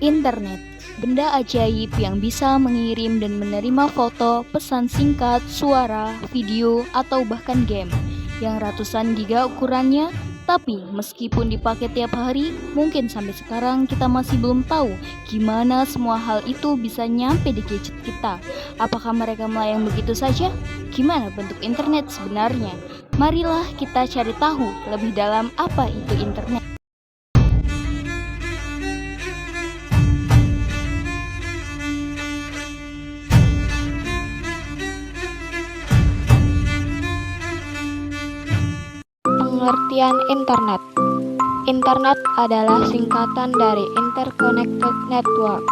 Internet, benda ajaib yang bisa mengirim dan menerima foto, pesan singkat, suara, video, atau bahkan game yang ratusan giga ukurannya. Tapi meskipun dipakai tiap hari, mungkin sampai sekarang kita masih belum tahu gimana semua hal itu bisa nyampe di gadget kita. Apakah mereka melayang begitu saja? Gimana bentuk internet sebenarnya? Marilah kita cari tahu lebih dalam apa itu internet. Pengertian internet. Internet adalah singkatan dari Interconnected Network.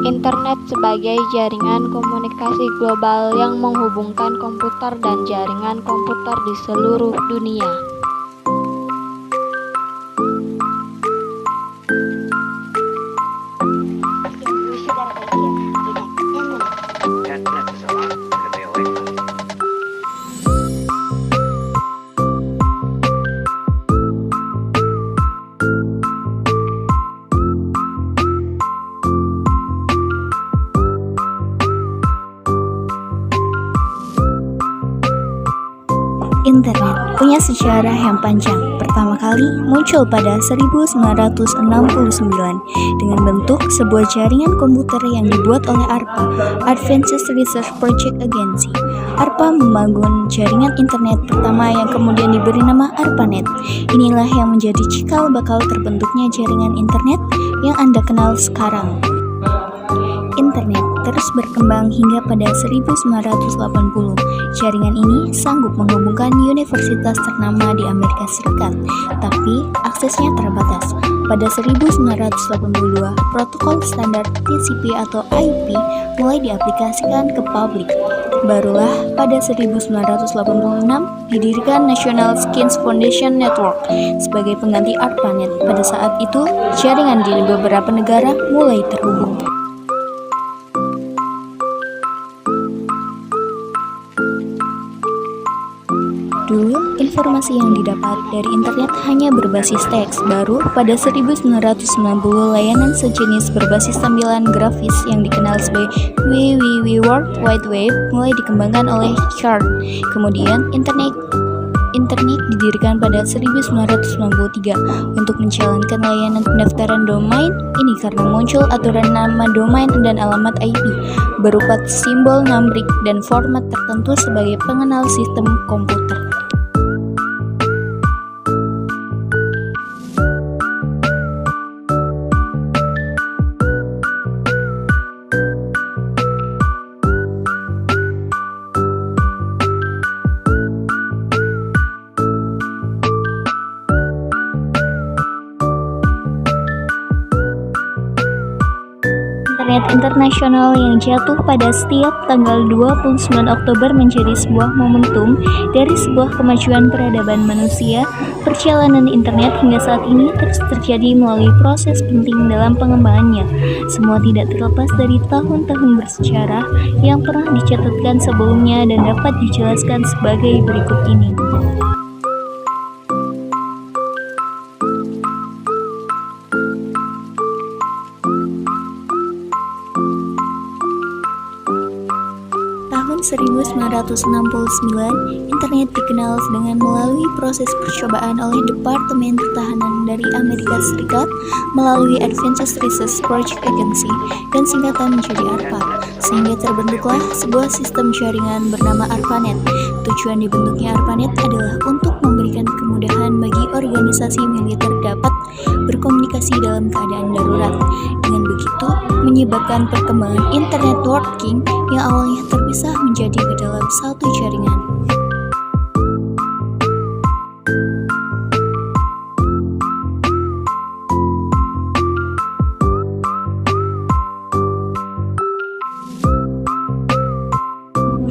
Internet sebagai jaringan komunikasi global yang menghubungkan komputer dan jaringan komputer di seluruh dunia. Internet punya sejarah yang panjang. Pertama kali muncul pada 1969 dengan bentuk sebuah jaringan komputer yang dibuat oleh ARPA, Advanced Research Project Agency. ARPA membangun jaringan internet pertama yang kemudian diberi nama ARPANET. Inilah yang menjadi cikal bakal terbentuknya jaringan internet yang Anda kenal sekarang. Internet terus berkembang hingga pada 1980. Jaringan ini sanggup menghubungkan universitas ternama di Amerika Serikat, tapi aksesnya terbatas. Pada 1982, protokol standar TCP atau IP mulai diaplikasikan ke publik. Barulah pada 1986 didirikan National Science Foundation Network sebagai pengganti ARPANET. Pada saat itu, jaringan di beberapa negara mulai terhubung. Dulu, informasi yang didapat dari internet hanya berbasis teks. Baru pada 1990, layanan sejenis berbasis tampilan grafis yang dikenal sebagai WWW World Wide Web mulai dikembangkan oleh Church. Kemudian, internet didirikan pada 1993 untuk menjalankan layanan pendaftaran domain ini karena muncul aturan nama domain dan alamat IP berupa simbol numerik dan format tertentu sebagai pengenal sistem komputer. Internet internasional yang jatuh pada setiap tanggal 29 Oktober menjadi sebuah momentum dari sebuah kemajuan peradaban manusia. Perjalanan internet hingga saat ini terus terjadi melalui proses penting dalam pengembangannya. Semua tidak terlepas dari tahun-tahun bersejarah yang pernah dicatatkan sebelumnya dan dapat dijelaskan sebagai berikut ini. Tahun 1969, internet dikenal dengan melalui proses percobaan oleh Departemen Pertahanan dari Amerika Serikat melalui Advanced Research Project Agency dan singkatan menjadi ARPA, sehingga terbentuklah sebuah sistem jaringan bernama ARPANET. Tujuan dibentuknya ARPANET adalah untuk memberikan kemudahan bagi organisasi militer dapat berkomunikasi dalam keadaan darurat. Dengan begitu, menyebabkan perkembangan internet networking yang awalnya terpisah menjadi ke dalam satu jaringan.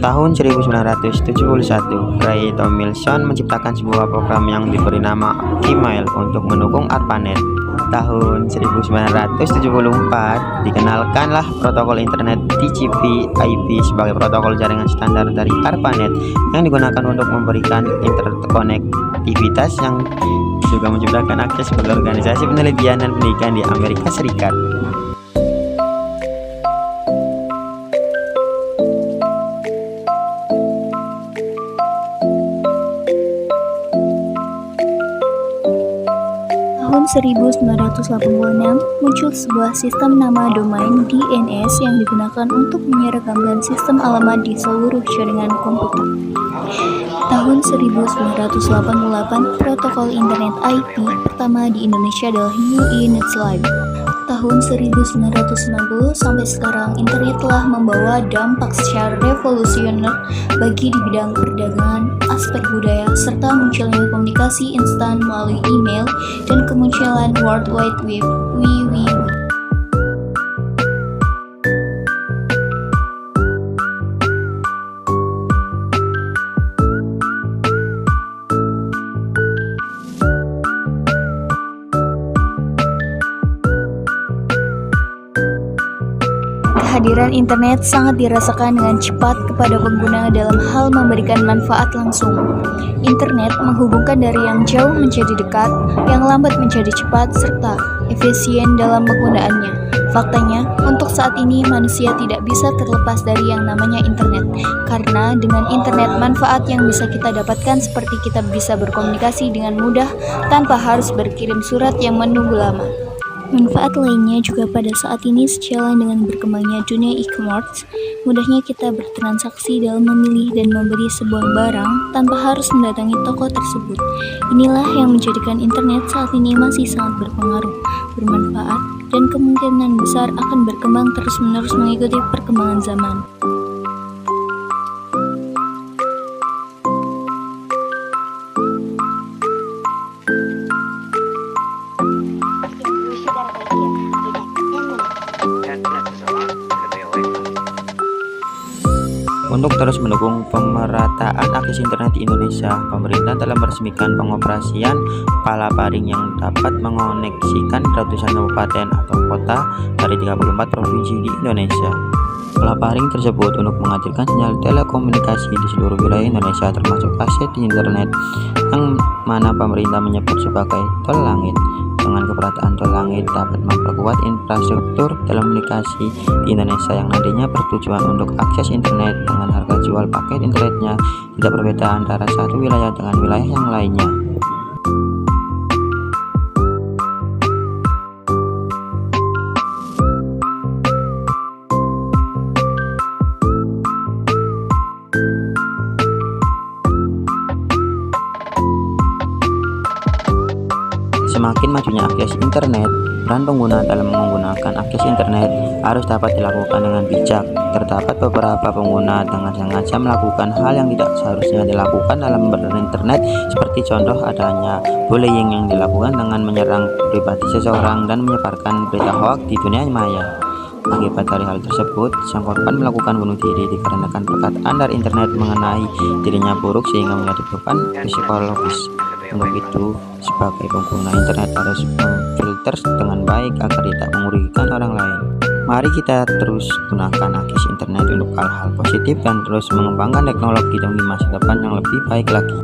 Tahun 1971, Ray Tomlinson menciptakan sebuah program yang diberi nama Gmail untuk mendukung ARPANET. Tahun 1974, dikenalkanlah protokol internet TCP/IP sebagai protokol jaringan standar dari ARPANET yang digunakan untuk memberikan interkonektivitas yang juga menciptakan akses bagi organisasi penelitian dan pendidikan di Amerika Serikat. Tahun 1986 muncul sebuah sistem nama domain DNS yang digunakan untuk menyeragamkan sistem alamat di seluruh jaringan komputer. Tahun 1988 protokol internet IP pertama di Indonesia adalah UE Netslive. Tahun 1990 sampai sekarang internet telah membawa dampak secara revolusioner bagi di bidang perdagangan, aspek budaya, serta munculnya komunikasi instan melalui email dan kemunculan World Wide Web (WWW). Kehadiran internet sangat dirasakan dengan cepat kepada pengguna dalam hal memberikan manfaat langsung. Internet menghubungkan dari yang jauh menjadi dekat, yang lambat menjadi cepat, serta efisien dalam penggunaannya. Faktanya, untuk saat ini manusia tidak bisa terlepas dari yang namanya internet, karena dengan internet manfaat yang bisa kita dapatkan seperti kita bisa berkomunikasi dengan mudah tanpa harus berkirim surat yang menunggu lama. Manfaat lainnya juga pada saat ini sejalan dengan berkembangnya dunia e-commerce, mudahnya kita bertransaksi dalam memilih dan membeli sebuah barang tanpa harus mendatangi toko tersebut. Inilah yang menjadikan internet saat ini masih sangat berpengaruh, bermanfaat, dan kemungkinan besar akan berkembang terus-menerus mengikuti perkembangan zaman. Untuk terus mendukung pemerataan akses internet di Indonesia, pemerintah telah meresmikan pengoperasian Palaparing yang dapat mengoneksikan ratusan kabupaten atau kota dari 34 provinsi di Indonesia. Palaparing tersebut untuk menghadirkan sinyal telekomunikasi di seluruh wilayah Indonesia termasuk akses internet yang mana pemerintah menyebut sebagai tol langit. Dengan keberadaan tol langit dapat memperkuat infrastruktur telekomunikasi di Indonesia yang nantinya bertujuan untuk akses internet dengan harga jual paket internetnya tidak berbeda antara satu wilayah dengan wilayah yang lainnya. Semakin majunya akses internet, peran pengguna dalam menggunakan akses internet harus dapat dilakukan dengan bijak. Terdapat beberapa pengguna dengan sengaja melakukan hal yang tidak seharusnya dilakukan dalam berinternet, seperti contoh adanya bullying yang dilakukan dengan menyerang pribadi seseorang dan menyebarkan berita hoax di dunia maya. Akibat dari hal tersebut, sang korban melakukan bunuh diri dikarenakan perkataan dari internet mengenai dirinya buruk sehingga menjadi beban psikologis. Untuk itu, sebagai pengguna internet harus memfilter dengan baik agar tidak merugikan orang lain. Mari kita terus gunakan akses internet untuk hal-hal positif dan terus mengembangkan teknologi demi masa depan yang lebih baik lagi.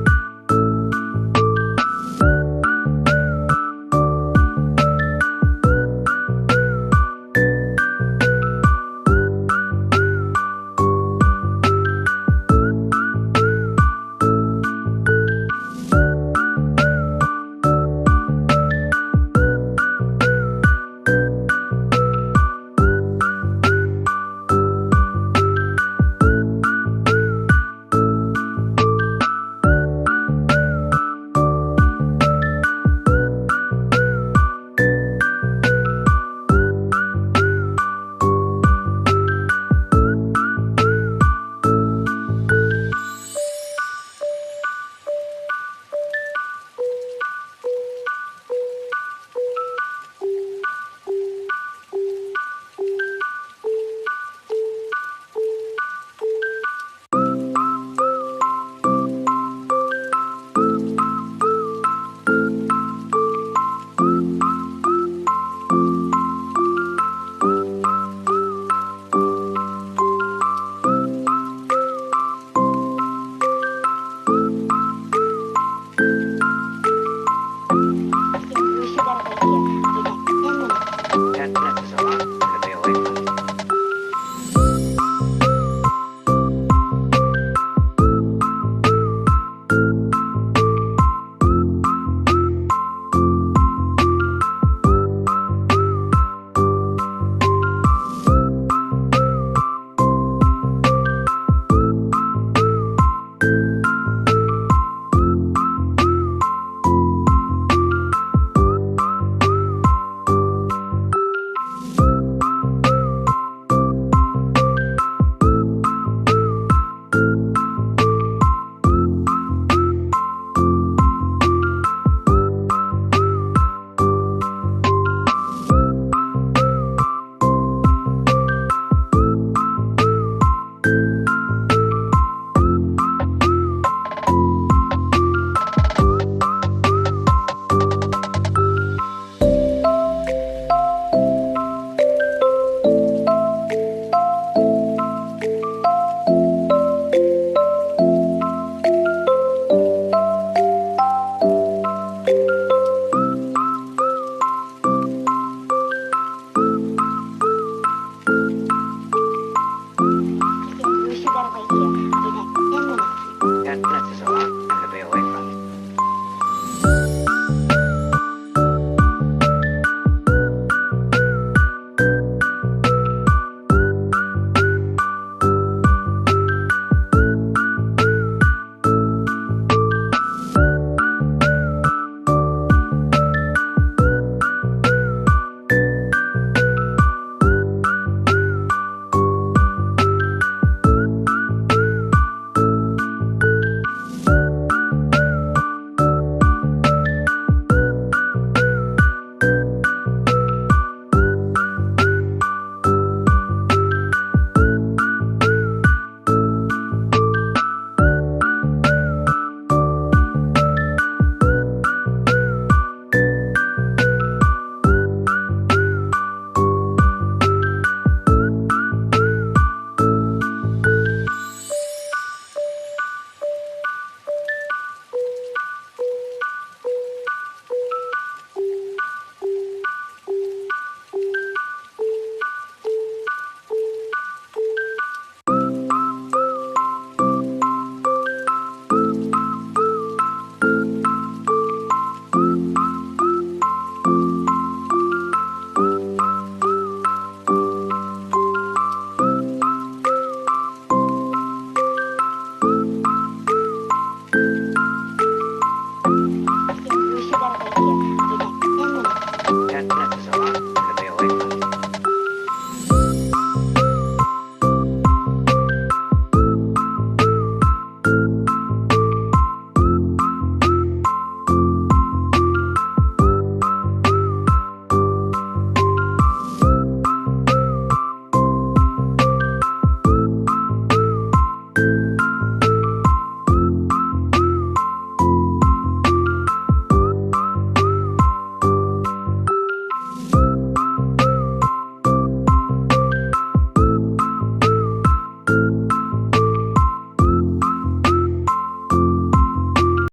Tidak, tidak, tidak.